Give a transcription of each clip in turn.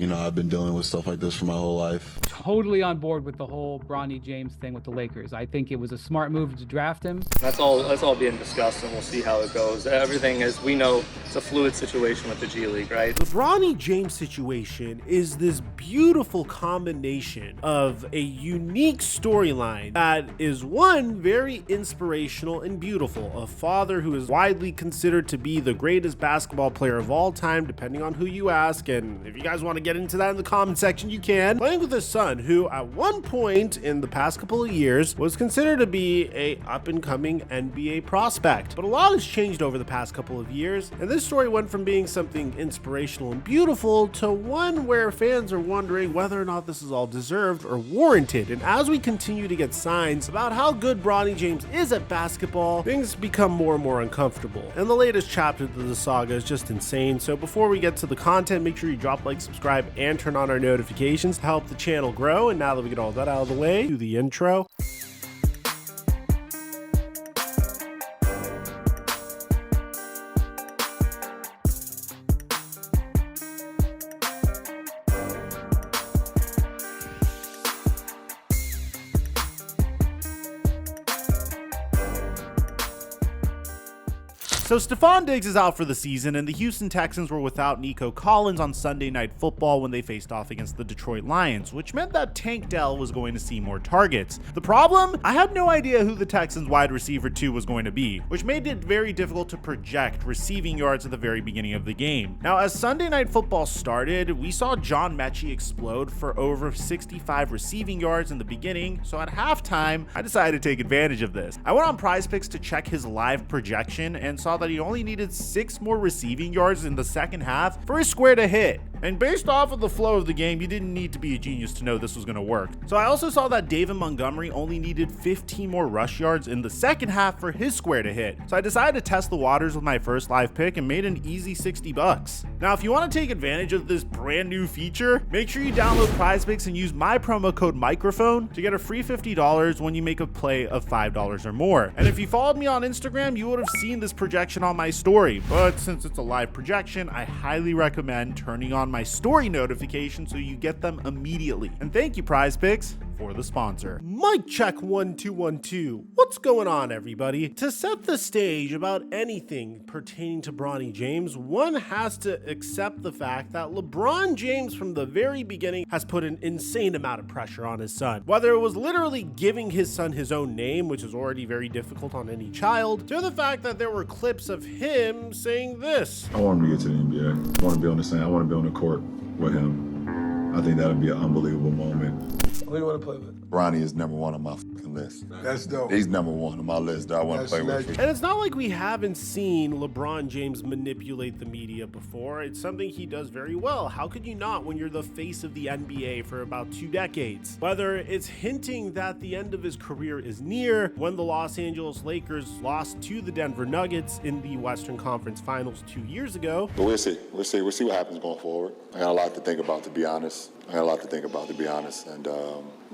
You know, I've been dealing with stuff like this for my whole life. Totally on board with the whole Bronny James thing with the Lakers. I think it was a smart move to draft him. That's all being discussed, and we'll see how it goes. Everything is, we know it's a fluid situation with the G League, right? The Bronny James situation is this beautiful combination of a unique storyline that is, one, very inspirational and beautiful. A father who is widely considered to be the greatest basketball player of all time, depending on who you ask, and if you guys want to get into that in the comment section, you can. Playing with his son, who at one point in the past couple of years was considered to be a up-and-coming NBA prospect. But a lot has changed over the past couple of years, and this story went from being something inspirational and beautiful to one where fans are wondering whether or not this is all deserved or warranted. And as we continue to get signs about how good Bronny James is at basketball, things become more and more uncomfortable. And the latest chapter of the saga is just insane. So before we get to the content, make sure you drop, like, subscribe, and turn on our notifications to help the channel grow. And now that we get all that out of the way, do the intro. So Stephon Diggs is out for the season, and the Houston Texans were without Nico Collins on Sunday Night Football when they faced off against the Detroit Lions, which meant that Tank Dell was going to see more targets. The problem? I had no idea who the Texans wide receiver 2 was going to be, which made it very difficult to project receiving yards at the very beginning of the game. Now, as Sunday Night Football started, we saw John Mechie explode for over 65 receiving yards in the beginning, so at halftime, I decided to take advantage of this. I went on PrizePicks to check his live projection and saw that he only needed 6 more receiving yards in the second half for his square to hit. And based off of the flow of the game, you didn't need to be a genius to know this was going to work. So I also saw that David Montgomery only needed 15 more rush yards in the second half for his square to hit. So I decided to test the waters with my first live pick and made an easy $60. Now, if you want to take advantage of this brand new feature, make sure you download PrizePicks and use my promo code microphone to get a free $50 when you make a play of $5 or more. And if you followed me on Instagram, you would have seen this projection on my story. But since it's a live projection, I highly recommend turning on my story notification so you get them immediately. And thank you, PrizePicks, for the sponsor. Mic check 1 2 1 2. What's going on, everybody? To set the stage about anything pertaining to Bronny James, one has to accept the fact that LeBron James from the very beginning has put an insane amount of pressure on his son. Whether it was literally giving his son his own name, which is already very difficult on any child, to the fact that there were clips of him saying this. I want him to get to the NBA. I want to be on the same. I want to be on the court with him. I think that'll be an unbelievable moment. Who do you want to play with? Bronny is number 1 on my list. That's dope. He's number 1 on my list that I want to play with. And it's not like we haven't seen LeBron James manipulate the media before. It's something he does very well. How could you not when you're the face of the NBA for about 2 decades? Whether it's hinting that the end of his career is near, when the Los Angeles Lakers lost to the Denver Nuggets in the Western Conference Finals 2 years ago. But we'll see. We'll see what happens going forward. I got a lot to think about, to be honest. And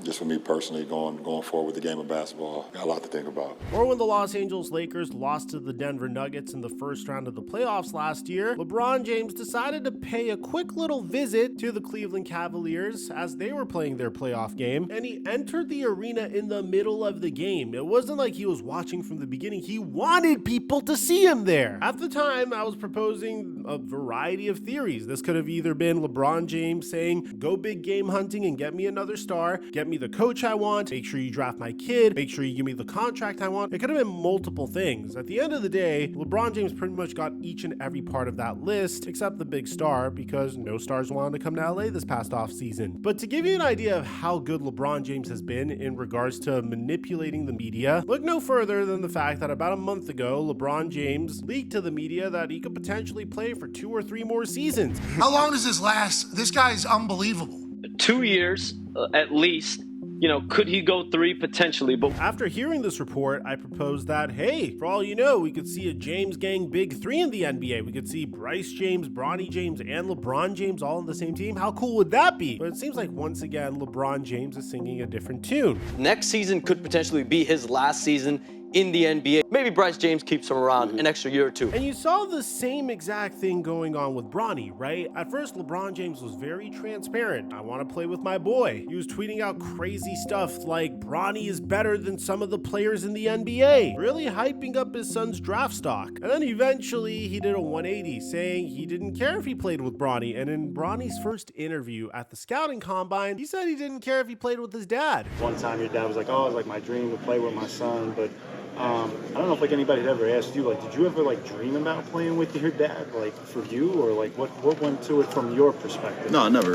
just for me personally, going forward with the game of basketball, got a lot to think about. Or when the Los Angeles Lakers lost to the Denver Nuggets in the first round of the playoffs last year, LeBron James decided to pay a quick little visit to the Cleveland Cavaliers as they were playing their playoff game, and he entered the arena in the middle of the game. It wasn't like he was watching from the beginning. He wanted people to see him there. At the time, I was proposing a variety of theories. This could have either been LeBron James saying, go big game hunting and get me another star, get me the coach I want, make sure you draft my kid, make sure you give me the contract I want. It could have been multiple things. At the end of the day, LeBron James pretty much got each and every part of that list except the big star, because no stars wanted to come to LA this past off season. But to give you an idea of how good LeBron James has been in regards to manipulating the media, look no further than the fact that about a month ago, LeBron James leaked to the media that he could potentially play for 2 or 3 more seasons. How long does this last? This guy is unbelievable. 2 years, at least. You know, could he go 3 potentially? But after hearing this report, I proposed that, hey, for all you know, we could see a James Gang Big 3 in the NBA. We could see Bryce James, Bronny James, and LeBron James all on the same team. How cool would that be? But it seems like once again, LeBron James is singing a different tune. Next season could potentially be his last season in the NBA. Maybe Bryce James keeps him around an extra year or two. And you saw the same exact thing going on with Bronny, right? At first, LeBron James was very transparent. I want to play with my boy. He was tweeting out crazy stuff like Bronny is better than some of the players in the NBA, really hyping up his son's draft stock. And then eventually he did a 180, saying he didn't care if he played with Bronny. And in Bronny's first interview at the scouting combine, he said he didn't care if he played with his dad. One time your dad was like, oh, it's like my dream to play with my son, but I don't know if like anybody had ever asked you, like, did you ever like dream about playing with your dad, like for you, or like what went to it from your perspective? No, never.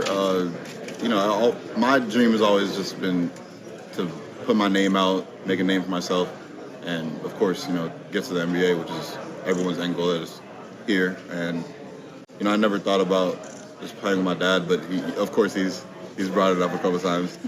You know, my dream has always just been to put my name out, make a name for myself, and of course, you know, get to the NBA, which is everyone's end goal is here. And you know, I never thought about just playing with my dad, but of course he's brought it up a couple times.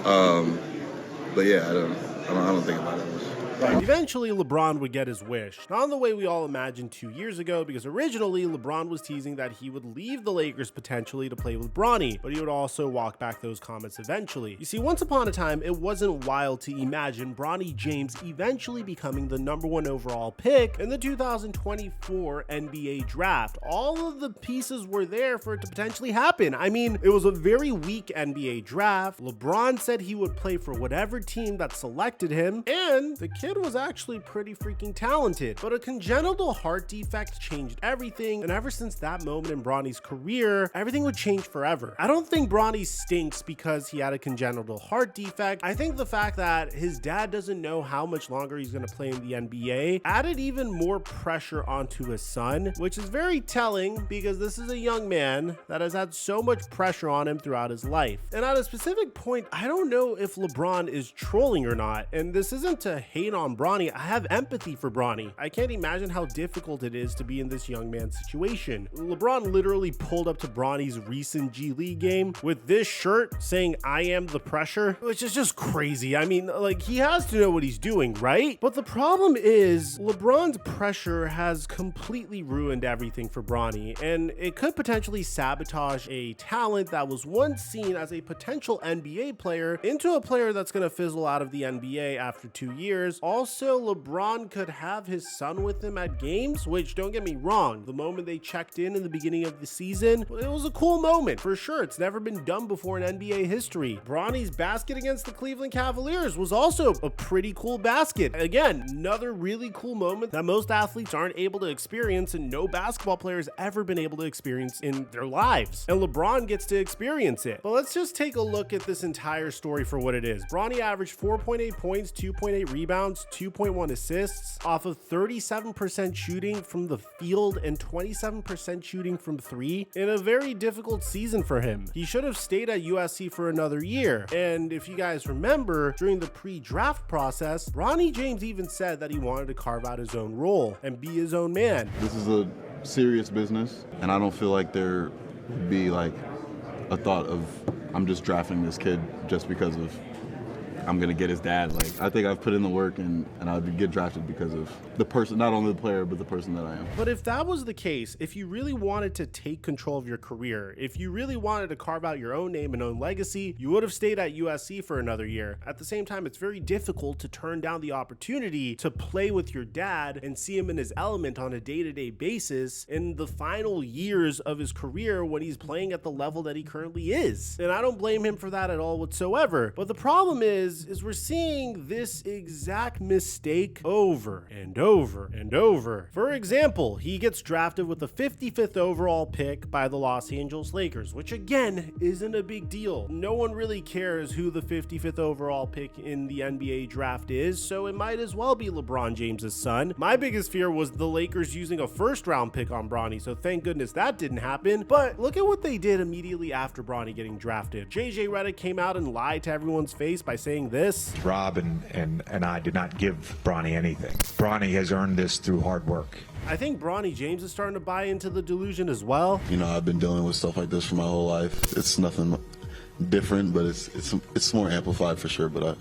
But yeah, I don't think about it much. Eventually, LeBron would get his wish. Not in the way we all imagined 2 years ago, because originally LeBron was teasing that he would leave the Lakers potentially to play with Bronny, but he would also walk back those comments eventually. You see, once upon a time, it wasn't wild to imagine Bronny James eventually becoming the #1 overall pick in the 2024 NBA draft. All of the pieces were there for it to potentially happen. I mean, it was a very weak NBA draft. LeBron said he would play for whatever team that selected him, and the kid was actually pretty freaking talented, but a congenital heart defect changed everything, and ever since that moment in Bronny's career, everything would change forever. I don't think Bronny stinks because he had a congenital heart defect. I think the fact that his dad doesn't know how much longer he's going to play in the NBA added even more pressure onto his son, which is very telling because this is a young man that has had so much pressure on him throughout his life. And at a specific point, I don't know if LeBron is trolling or not, and this isn't to hate on Bronny. I have empathy for Bronny. I can't imagine how difficult it is to be in this young man's situation. LeBron literally pulled up to Bronny's recent G League game with this shirt saying, "I am the pressure," which is just crazy. I mean, like, he has to know what he's doing, right? But the problem is LeBron's pressure has completely ruined everything for Bronny, and it could potentially sabotage a talent that was once seen as a potential NBA player into a player that's going to fizzle out of the NBA after 2 years. Also, LeBron could have his son with him at games, which, don't get me wrong, the moment they checked in the beginning of the season, it was a cool moment for sure. It's never been done before in NBA history. Bronny's basket against the Cleveland Cavaliers was also a pretty cool basket. Again, another really cool moment that most athletes aren't able to experience and no basketball player has ever been able to experience in their lives. And LeBron gets to experience it. But let's just take a look at this entire story for what it is. Bronny averaged 4.8 points, 2.8 rebounds, 2.1 assists off of 37% shooting from the field and 27% shooting from three in a very difficult season for him. He should have stayed at USC for another year. And if you guys remember, during the pre-draft process, Bronny James even said that he wanted to carve out his own role and be his own man. This is a serious business, and I don't feel like there would be like a thought of I'm just drafting this kid just because of I'm gonna get his dad. Like, I think I've put in the work and I would get drafted because of the person, not only the player, but the person that I am. But if that was the case, if you really wanted to take control of your career, if you really wanted to carve out your own name and own legacy, you would have stayed at USC for another year. At the same time, it's very difficult to turn down the opportunity to play with your dad and see him in his element on a day-to-day basis in the final years of his career when he's playing at the level that he currently is. And I don't blame him for that at all whatsoever. But the problem is we're seeing this exact mistake over and over and over. For example, he gets drafted with the 55th overall pick by the Los Angeles Lakers, which again isn't a big deal. No one really cares who the 55th overall pick in the NBA draft is, so it might as well be LeBron James's son. My biggest fear was the Lakers using a first-round pick on Bronny, so thank goodness that didn't happen. But look at what they did immediately after Bronny getting drafted. JJ Redick came out and lied to everyone's face by saying this. Rob and I did not give Bronny anything. Bronny has earned this through hard work. I think Bronny James is starting to buy into the delusion as well. You know, I've been dealing with stuff like this for my whole life. It's nothing different, but it's more amplified for sure. But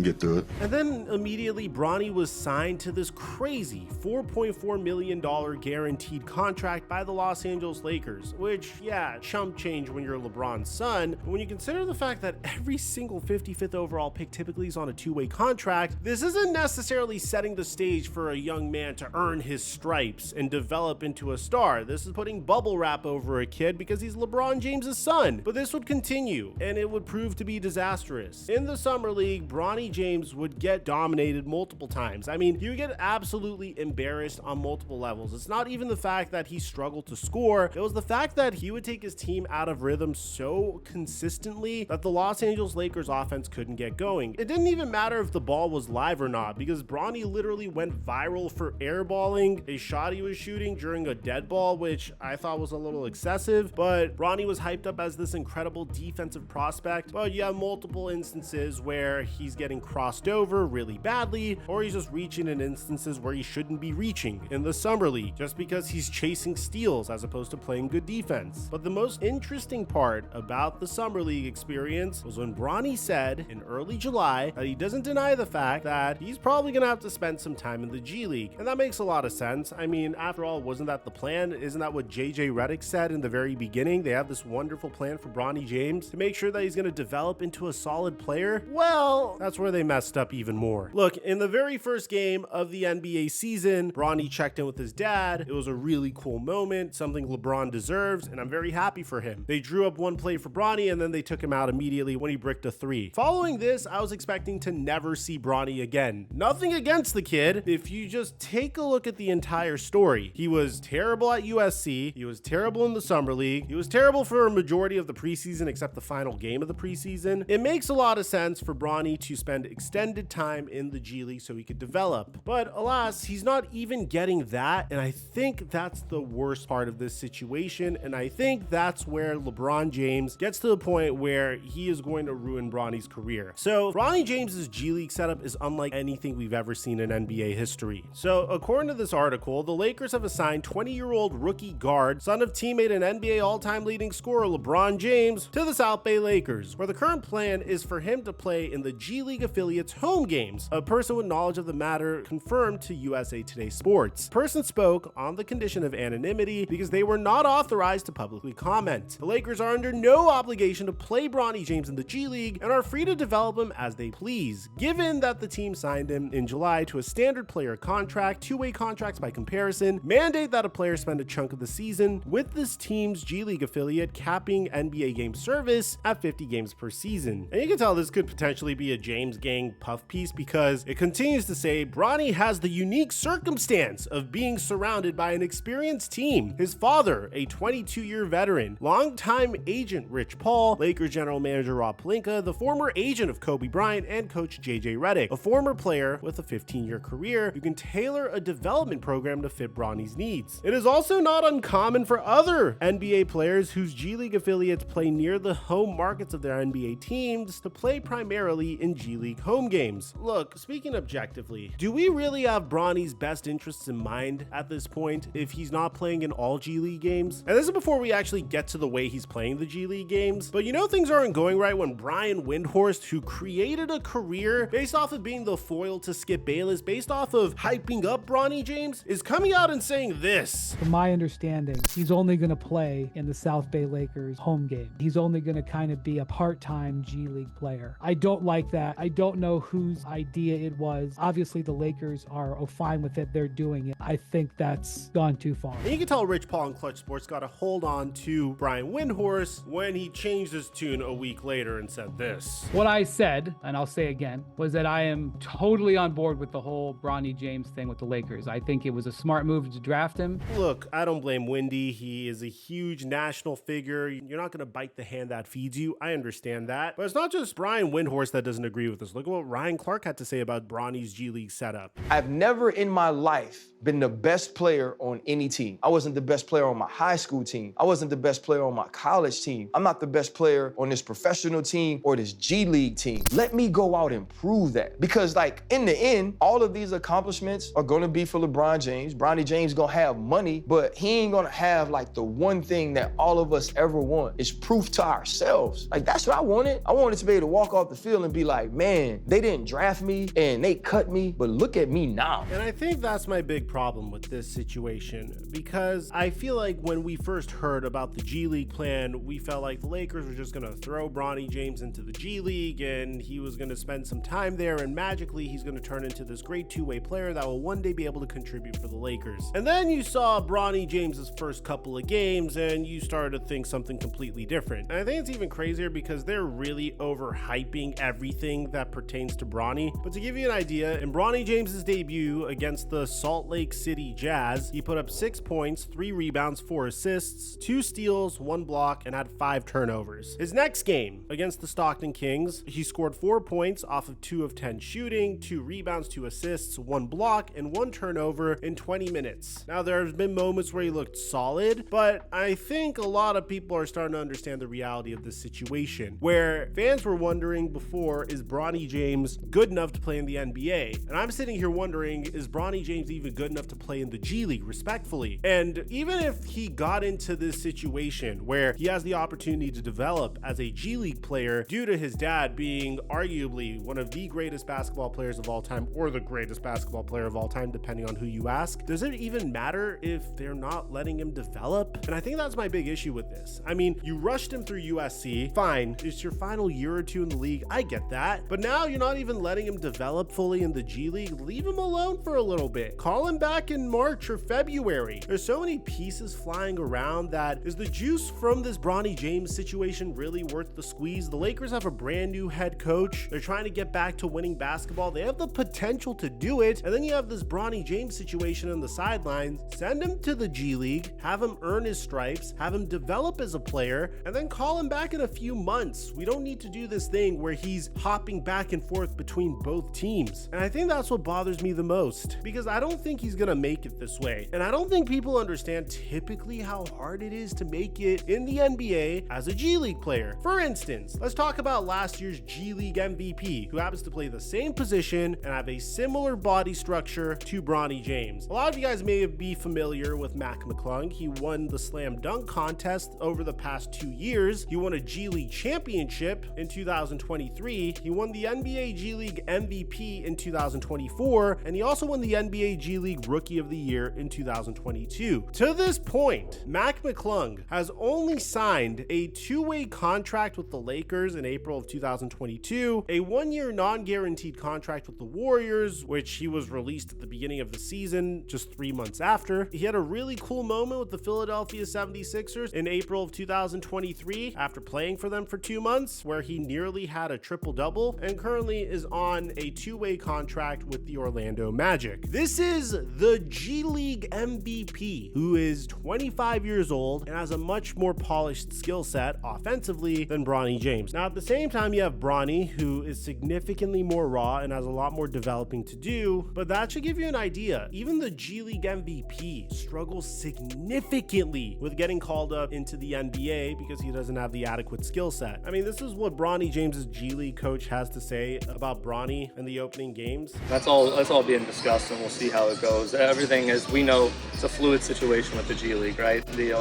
get through it. And then immediately Bronny was signed to this crazy $4.4 million guaranteed contract by the Los Angeles Lakers, which, yeah, chump change when you're LeBron's son. But when you consider the fact that every single 55th overall pick typically is on a two-way contract, this isn't necessarily setting the stage for a young man to earn his stripes and develop into a star. This is putting bubble wrap over a kid because he's LeBron James's son. But this would continue, and it would prove to be disastrous. In the Summer League, Bronny James would get dominated multiple times. I mean, he would get absolutely embarrassed on multiple levels. It's not even the fact that he struggled to score, it was the fact that he would take his team out of rhythm so consistently that the Los Angeles Lakers offense couldn't get going. It didn't even matter if the ball was live or not, because Bronny literally went viral for airballing a shot he was shooting during a dead ball, which I thought was a little excessive, but Bronny was hyped up as this incredible defensive prospect. But you have multiple instances where he's getting crossed over really badly, or he's just reaching in instances where he shouldn't be reaching in the Summer League, just because he's chasing steals as opposed to playing good defense. But the most interesting part about the Summer League experience was when Bronny said in early July that he doesn't deny the fact that he's probably gonna have to spend some time in the G League. And that makes a lot of sense. I mean, after all, wasn't that the plan? Isn't that what JJ Redick said in the very beginning? They have this wonderful plan for Bronny James to make sure that he's gonna develop into a solid player. Well, that's where they messed up even more. Look, in the very first game of the NBA season, Bronny checked in with his dad. It was a really cool moment, something LeBron deserves, and I'm very happy for him. They drew up one play for Bronny, and then they took him out immediately when he bricked a three. Following this, I was expecting to never see Bronny again. Nothing against the kid. If you just take a look at the entire story, he was terrible at USC, he was terrible in the Summer League, he was terrible for a majority of the preseason except the final game of the preseason. It makes a lot of sense for Bronny to spend extended time in the G League so he could develop. But alas, he's not even getting that, and I think that's the worst part of this situation, and I think that's where LeBron James gets to the point where he is going to ruin Bronny's career. So Bronny James's G League setup is unlike anything we've ever seen in NBA history. So according to this article, the Lakers have assigned 20-year-old rookie guard, son of teammate and NBA all-time leading scorer LeBron James, to the South Bay Lakers, where the current plan is for him to play in the G League affiliates' home games. A person with knowledge of the matter confirmed to USA Today Sports. The person spoke on the condition of anonymity because they were not authorized to publicly comment. The Lakers are under no obligation to play Bronny James in the G League and are free to develop him as they please, given that the team signed him in July to a standard player contract. Two-way contracts by comparison mandate that a player spend a chunk of the season with this team's G League affiliate, capping NBA game service at 50 games per season. And you can tell this could potentially be a James Gang puff piece because it continues to say Bronny has the unique circumstance of being surrounded by an experienced team. His father, a 22-year veteran, longtime agent Rich Paul, Lakers general manager Rob Pelinka, the former agent of Kobe Bryant, and coach JJ Redick, a former player with a 15-year career who can tailor a development program to fit Bronny's needs. It is also not uncommon for other NBA players whose G League affiliates play near the home markets of their NBA teams to play primarily in G League home games. Look, speaking objectively, do we really have Bronny's best interests in mind at this point if he's not playing in all G League games? And this is before we actually get to the way he's playing the G League games, but you know things aren't going right when Brian Windhorst, who created a career based off of being the foil to Skip Bayless, based off of hyping up Bronny James, is coming out and saying this. From my understanding, he's only going to play in the South Bay Lakers home game. He's only going to kind of be a part-time G League player. I don't like that. I don't know whose idea it was. Obviously, the Lakers are fine with it. They're doing it. I think that's gone too far. And you can tell Rich Paul and Clutch Sports got a hold on to Brian Windhorst when he changed his tune a week later and said this. What I said, and I'll say again, was that I am totally on board with the whole Bronny James thing with the Lakers. I think it was a smart move to draft him. Look, I don't blame Windy. He is a huge national figure. You're not going to bite the hand that feeds you. I understand that. But it's not just Brian Windhorst that doesn't agree with this. Look at what Ryan Clark had to say about Bronny's G League setup. I've never in my life been the best player on any team. I wasn't the best player on my high school team. I wasn't the best player on my college team. I'm not the best player on this professional team or this G League team. Let me go out and prove that. Because like in the end, all of these accomplishments are gonna be for LeBron James. Bronny James gonna have money, but he ain't gonna have like the one thing that all of us ever want is proof to ourselves. Like that's what I wanted. I wanted to be able to walk off the field and be like, man, man, they didn't draft me and they cut me, but look at me now. And I think that's my big problem with this situation, because I feel like when we first heard about the G League plan, we felt like the Lakers were just gonna throw Bronny James into the G League and he was gonna spend some time there and magically he's gonna turn into this great two-way player that will one day be able to contribute for the Lakers. And then you saw Bronny James's first couple of games and you started to think something completely different. And I think it's even crazier because they're really overhyping everything that pertains to Bronny. But to give you an idea, in Bronny James's debut against the Salt Lake City Jazz, he put up 6 points, 3 rebounds, 4 assists, 2 steals, 1 block, and had 5 turnovers. His next game against the Stockton Kings, he scored 4 points off of 2 of 10 shooting, 2 rebounds, 2 assists, 1 block, and 1 turnover in 20 minutes. Now, there's been moments where he looked solid, but I think a lot of people are starting to understand the reality of this situation, where fans were wondering before, is Bronny James good enough to play in the NBA? And I'm sitting here wondering, is Bronny James even good enough to play in the G League, respectfully? And even if he got into this situation where he has the opportunity to develop as a G League player due to his dad being arguably one of the greatest basketball players of all time, or the greatest basketball player of all time, depending on who you ask, does it even matter if they're not letting him develop? And I think that's my big issue with this. I mean, you rushed him through USC, fine, it's your final year or two in the league, I get that, but now you're not even letting him develop fully in the G League. Leave him alone for a little bit. Call him back in March or February. There's so many pieces flying around that is the juice from this Bronny James situation really worth the squeeze? The Lakers have a brand new head coach. They're trying to get back to winning basketball. They have the potential to do it. And then you have this Bronny James situation on the sidelines. Send him to the G League, have him earn his stripes, have him develop as a player, and then call him back in a few months. We don't need to do this thing where he's hopping back and forth between both teams. And I think that's what bothers me the most, because I don't think he's gonna make it this way. And I don't think people understand typically how hard it is to make it in the NBA as a G League player. For instance, let's talk about last year's G League MVP, who happens to play the same position and have a similar body structure to Bronny James. A lot of you guys may be familiar with Mac McClung. He won the slam dunk contest over the past 2 years. He won a G League championship in 2023. He won the NBA G League MVP in 2024, and he also won the NBA G League Rookie of the Year in 2022. To this point, Mac McClung has only signed a 2-way contract with the Lakers in April of 2022, a 1-year non-guaranteed contract with the Warriors, which he was released at the beginning of the season, just 3 months after. He had a really cool moment with the Philadelphia 76ers in April of 2023 after playing for them for 2 months, where he nearly had a triple-double, and currently is on a 2-way contract with the Orlando Magic. This is the G League MVP, who is 25 years old and has a much more polished skill set offensively than Bronny James. Now, at the same time, you have Bronny, who is significantly more raw and has a lot more developing to do, but that should give you an idea. Even the G League MVP struggles significantly with getting called up into the NBA because he doesn't have the adequate skill set. I mean, this is what Bronny James's G League coach has to say about Bronny in the opening games. That's all being discussed, and we'll see how it goes. Everything, as we know, it's a fluid situation with the G League, right? The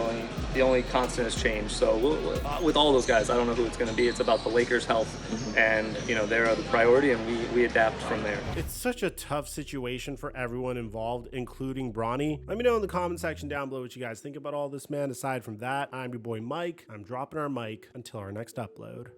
only constant is change. So with all those guys, I don't know who it's going to be. It's about the Lakers' health, and they're the priority, and we adapt from there. It's such a tough situation for everyone involved, including Bronny. Let me know in the comment section down below what you guys think about all this, man. Aside from that, I'm your boy Mike. I'm dropping our mic until our next upload.